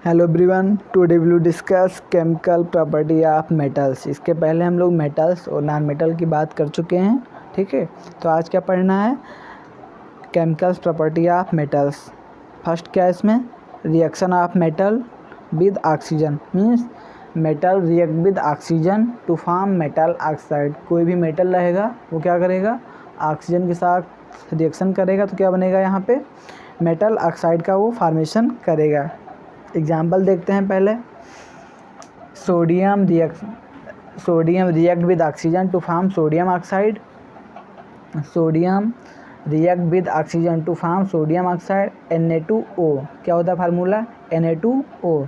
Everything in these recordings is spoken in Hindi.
Hello everyone, today will discuss chemical property of metals. इसके पहले हम लोग मेटल्स और नॉन मेटल की बात कर चुके हैं, ठीक है। तो आज क्या पढ़ना है, chemicals property of metals. First क्या है इसमें, reaction of metal with oxygen, means metal react with oxygen to form metal oxide. कोई भी मेटल रहेगा वो क्या करेगा, ऑक्सीजन के साथ रिएक्शन करेगा तो क्या बनेगा, यहाँ पे मेटल ऑक्साइड का वो फॉर्मेशन करेगा। एग्जाम्पल देखते हैं पहले, sodium react with oxygen to form sodium oxide. Sodium react with oxygen to form sodium oxide Na2O। क्या होता है formula, Na2O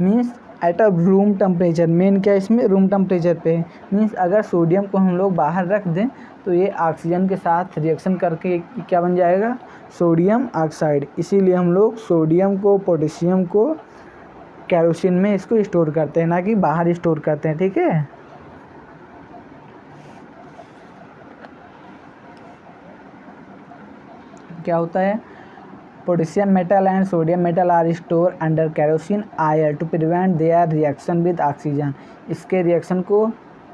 means at a room temperature. Main क्या है इसमें, रूम टेम्परेचर पे, मीन्स अगर सोडियम को हम लोग बाहर रख दें तो ये ऑक्सीजन के साथ रिएक्शन करके क्या बन जाएगा, सोडियम ऑक्साइड। इसीलिए हम लोग सोडियम को, पोटेशियम को केरोसिन में इसको स्टोर करते हैं, ना कि बाहर स्टोर करते हैं, ठीक है। क्या होता है, potassium metal and sodium metal are store under kerosene oil to prevent their reaction with oxygen. इसके रिएक्शन को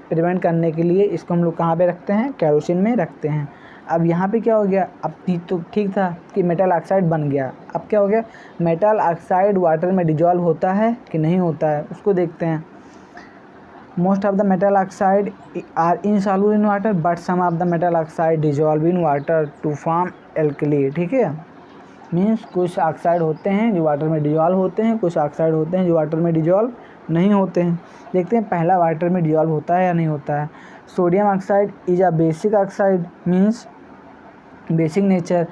प्रिवेंट करने के लिए इसको हम लोग कहाँ पे रखते हैं, केरोसिन में रखते हैं। अब यहाँ पे क्या हो गया, अब तो ठीक था कि मेटल ऑक्साइड बन गया। अब क्या हो गया, मेटल ऑक्साइड वाटर में डिजॉल्व होता है कि नहीं होता है, उसको देखते हैं। Most of the metal oxide are insoluble in water but some of the metal oxide dissolve in water to form alkali, ठीक है। मीन्स कुछ ऑक्साइड होते हैं जो वाटर में डिजॉल्व होते हैं, कुछ ऑक्साइड होते हैं जो वाटर में डिजॉल्व नहीं होते हैं। देखते हैं पहला वाटर में डिजॉल्व होता है या नहीं होता है। Sodium oxide is a basic oxide, means basic nature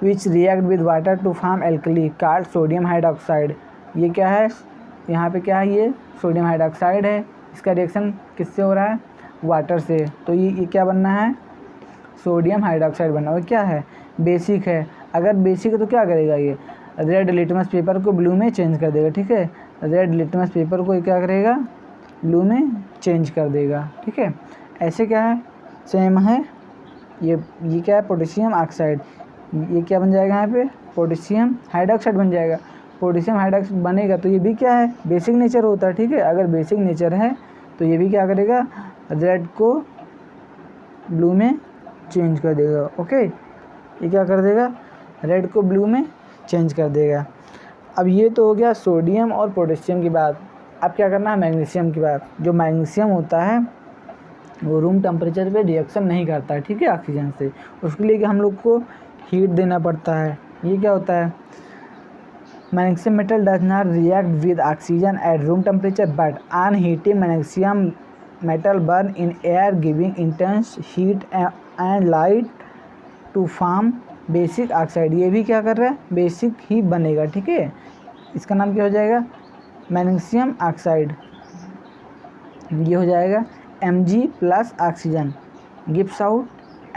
which react with water to form alkali called sodium hydroxide. ये क्या है, यहाँ पे क्या है, ये सोडियम हाइड्रोक्साइड है। इसका रिएक्शन किससे हो रहा है, वाटर से। तो ये क्या बनना है, सोडियम हाइड्रोक्साइड बनना। और क्या है, बेसिक है। अगर बेसिक है तो क्या करेगा, ये रेड लिटमस पेपर को ब्लू में चेंज कर देगा, ठीक है। रेड लिटमस पेपर को क्या करेगा, ब्लू में चेंज कर देगा, ठीक है। ऐसे क्या है, सेम है। ये क्या है, पोटेशियम ऑक्साइड। ये क्या बन जाएगा, यहाँ पे पोटेशियम हाइड्रोक्साइड बन जाएगा। पोटेशियम हाइड्रोक्साइड बनेगा तो ये भी क्या है, बेसिक नेचर होता है, ठीक है। अगर बेसिक नेचर है तो ये भी क्या करेगा, रेड को ब्लू में चेंज कर देगा, ओके। ये क्या कर देगा, रेड को ब्लू में चेंज कर देगा। अब ये तो हो गया सोडियम और पोटेशियम की बात। अब क्या करना है, मैग्नीशियम की बात। जो मैग्नीशियम होता है वो रूम टेम्परेचर पे रिएक्शन नहीं करता है, ठीक है, ऑक्सीजन से। उसके लिए कि हम लोग को हीट देना पड़ता है। ये क्या होता है, magnesium metal does not react with oxygen at room temperature but on heating magnesium metal burn in air giving intense heat and light to form basic oxide. ये भी क्या कर रहा है, बेसिक ही बनेगा, ठीक है। इसका नाम क्या हो जाएगा, मैग्नीशियम ऑक्साइड। ये हो जाएगा Mg plus oxygen gives out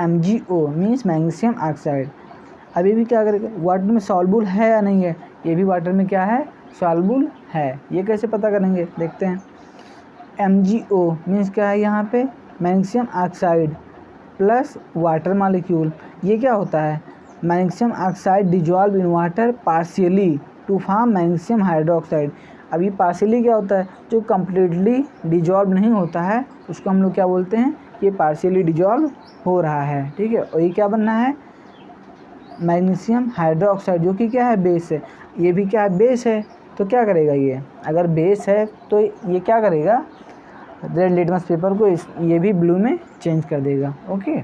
MgO means magnesium oxide. अभी भी क्या करेगा, वाटर में सॉल्युबल है या नहीं है, ये भी वाटर में क्या है, सॉल्युबल है। ये कैसे पता करेंगे, देखते हैं। MgO मीन्स क्या है, यहाँ पे magnesium oxide plus water molecule. ये क्या होता है, magnesium oxide dissolve in water partially to form magnesium hydroxide. अब ये पार्शियली क्या होता है, जो कम्प्लीटली डिजॉल्व नहीं होता है उसको हम लोग क्या बोलते हैं, ये पार्शियली डिजॉल्व हो रहा है, ठीक है। और ये क्या बनना है, मैग्नीशियम हाइड्रोक्साइड, जो कि क्या है, बेस है। ये भी क्या है, बेस है। तो क्या करेगा, ये अगर बेस है तो ये क्या करेगा, रेड लिटमस पेपर को ये भी ब्लू में चेंज कर देगा, ओके।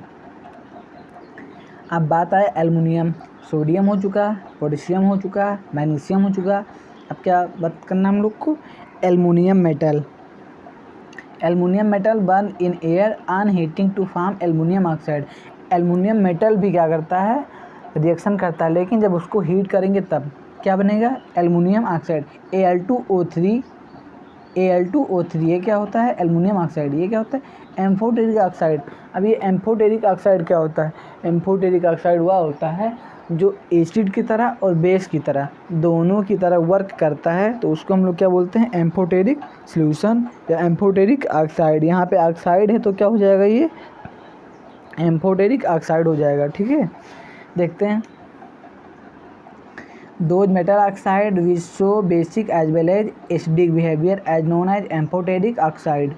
अब बात आए एल्युमिनियम। सोडियम हो चुका, पोटेशियम हो चुका, मैग्नीशियम हो चुका। अब क्या बात करना हम लोग को, aluminium metal. Aluminium metal burn in air on heating to form aluminium oxide. Aluminium metal भी क्या करता है, रिएक्शन करता है, लेकिन जब उसको हीट करेंगे तब क्या बनेगा, एल्युमिनियम ऑक्साइड। Al2O3 ये क्या होता है, एल्युमिनियम ऑक्साइड। ये क्या होता है, एम्फोटेरिक ऑक्साइड। अब ये एम्फोटेरिक ऑक्साइड क्या होता है, एम्फोटेरिक ऑक्साइड वह होता है जो एसिड की तरह और बेस की तरह दोनों की तरह वर्क करता है। तो उसको हम लोग क्या बोलते हैं, एम्फोटेरिक सॉल्यूशन या एम्फोटेरिक ऑक्साइड। यहाँ पे ऑक्साइड है तो क्या हो जाएगा, ये एम्फोटेरिक ऑक्साइड हो जाएगा, ठीक है। देखते हैं Those metal oxide which show basic as well as acidic behavior as known as amphoteric oxide.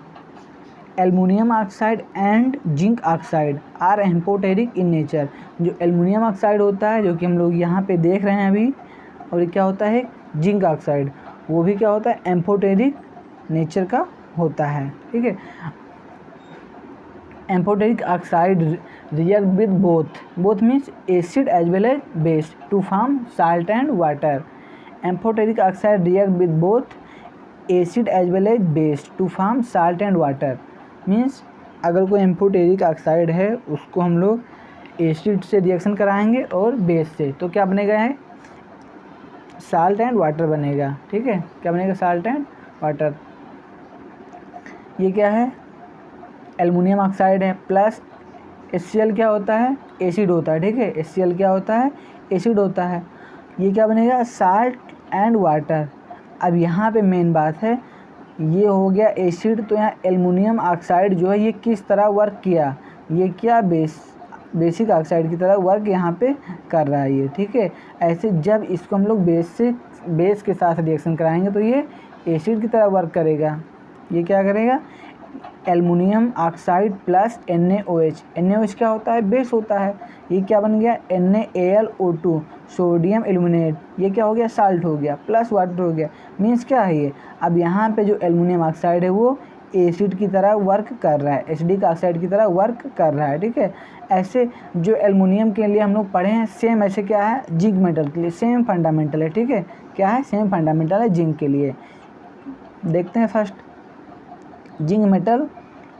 Aluminium oxide and zinc oxide are amphoteric in nature. जो एल्युमिनियम ऑक्साइड होता है जो कि हम लोग यहाँ पे देख रहे हैं अभी, और ये क्या होता है जिंक ऑक्साइड, वो भी क्या होता है एम्फोटेरिक नेचर का होता है। ठीक है, amphoteric oxide react with both means acid as well as base to form salt and water. Amphoteric oxide react with both acid as well as base to form salt and water. Means अगर कोई एम्फोटेरिक ऑक्साइड है उसको हम लोग एसिड से रिएक्शन कराएंगे और बेस से, तो क्या बनेगा है साल्ट एंड वाटर बनेगा। ठीक है, क्या बनेगा साल्ट एंड वाटर। ये क्या है एल्युमिनियम ऑक्साइड है, प्लस HCl क्या होता है एसिड होता है। ठीक है, HCl क्या होता है एसिड होता है। ये क्या बनेगा साल्ट एंड वाटर। अब यहाँ पे मेन बात है, ये हो गया एसिड, तो यहाँ एल्युमिनियम ऑक्साइड जो है ये किस तरह वर्क किया, ये क्या बेसिक ऑक्साइड की तरह वर्क यहाँ पे कर रहा है ये। ठीक है, ऐसे जब इसको हम लोग बेस के साथ रिएक्शन कराएंगे तो ये एसिड की तरह वर्क करेगा। ये क्या करेगा एल्युमिनियम ऑक्साइड प्लस NaOH क्या होता है बेस होता है। ये क्या बन गया NaAlO2 सोडियम एल्यूमिनेट, ये क्या हो गया साल्ट हो गया प्लस वाटर हो गया। मीन्स क्या है ये, अब यहाँ पे जो एल्युमिनियम ऑक्साइड है वो एसिड की तरह वर्क कर रहा है, एसिडिक ऑक्साइड की तरह वर्क कर रहा है। ठीक है, ऐसे जो एल्युमिनियम के लिए हम लोग पढ़े हैं सेम ऐसे क्या है जिंक मेटल के लिए सेम फंडामेंटल है। ठीक है, क्या है सेम फंडामेंटल है जिंक के लिए। देखते हैं first, zinc metal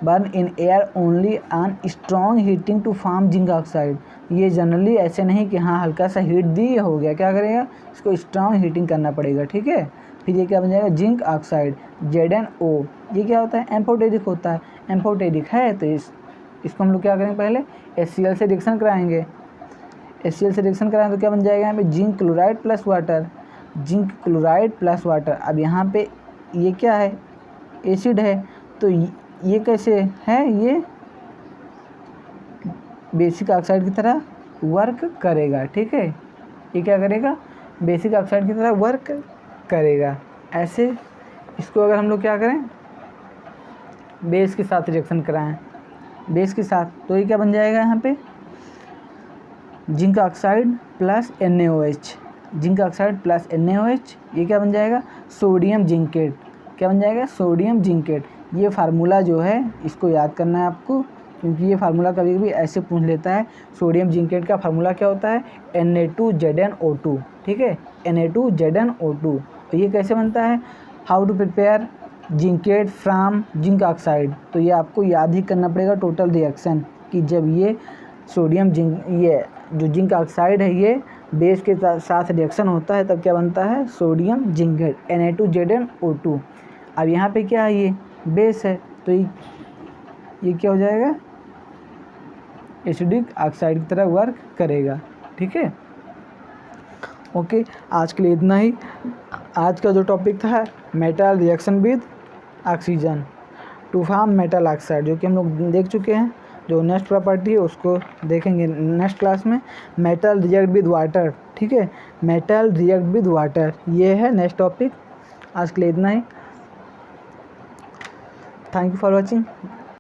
burn in air only on strong heating to form zinc oxide. ये जनरली ऐसे नहीं कि हाँ हल्का सा हीट दी हो गया, क्या करेगा इसको स्ट्रॉन्ग हीटिंग करना पड़ेगा। ठीक है, फिर ये क्या बन जाएगा जिंक ऑक्साइड ZnO। ये क्या होता है एम्फोटेरिक होता है, एम्फोटेरिक है तो इसको हम लोग क्या करेंगे पहले HCl से रिएक्शन कराएंगे। HCl से रिएक्शन कराएंगे तो क्या बन जाएगा यहाँ पे zinc chloride plus water, zinc chloride plus water. अब यहाँ पे ये क्या है एसिड है, तो ये कैसे है ये बेसिक ऑक्साइड की तरह वर्क करेगा। ठीक है, ये क्या करेगा बेसिक ऑक्साइड की तरह वर्क करेगा। ऐसे इसको अगर हम लोग क्या करें बेस के साथ रिएक्शन कराएं बेस के साथ, तो ये क्या बन जाएगा यहाँ पे zinc oxide plus NaOH, zinc oxide plus NaOH। ये क्या बन जाएगा सोडियम जिंकेट, क्या बन जाएगा सोडियम जिंकेट। ये फार्मूला जो है इसको याद करना है आपको, क्योंकि ये फार्मूला कभी कभी ऐसे पूछ लेता है। सोडियम जिंकेट का फार्मूला क्या होता है Na2ZnO2। ठीक है, Na2ZnO2। तो ये कैसे बनता है how to prepare zincate from zinc oxide, तो ये आपको याद ही करना पड़ेगा टोटल रिएक्शन कि जब ये सोडियम जिंक ये जो जिंक ऑक्साइड है ये बेस के साथ रिएक्शन होता है तब क्या बनता है सोडियम जिंकेट Na2ZnO2। अब यहाँ पे क्या है ये बेस है, तो ये क्या हो जाएगा एसिडिक ऑक्साइड की तरह वर्क करेगा। ठीक है, ओके, आज के लिए इतना ही। आज का जो टॉपिक था metal reaction with oxygen to form metal oxide, जो कि हम लोग देख चुके हैं। जो नेक्स्ट प्रॉपर्टी है उसको देखेंगे नेक्स्ट क्लास में। मेटल रिएक्ट विद वाटर, ठीक है, मेटल रिएक्ट विद वाटर, ये है नेक्स्ट टॉपिक। आज के लिए इतना ही। Thank you for watching.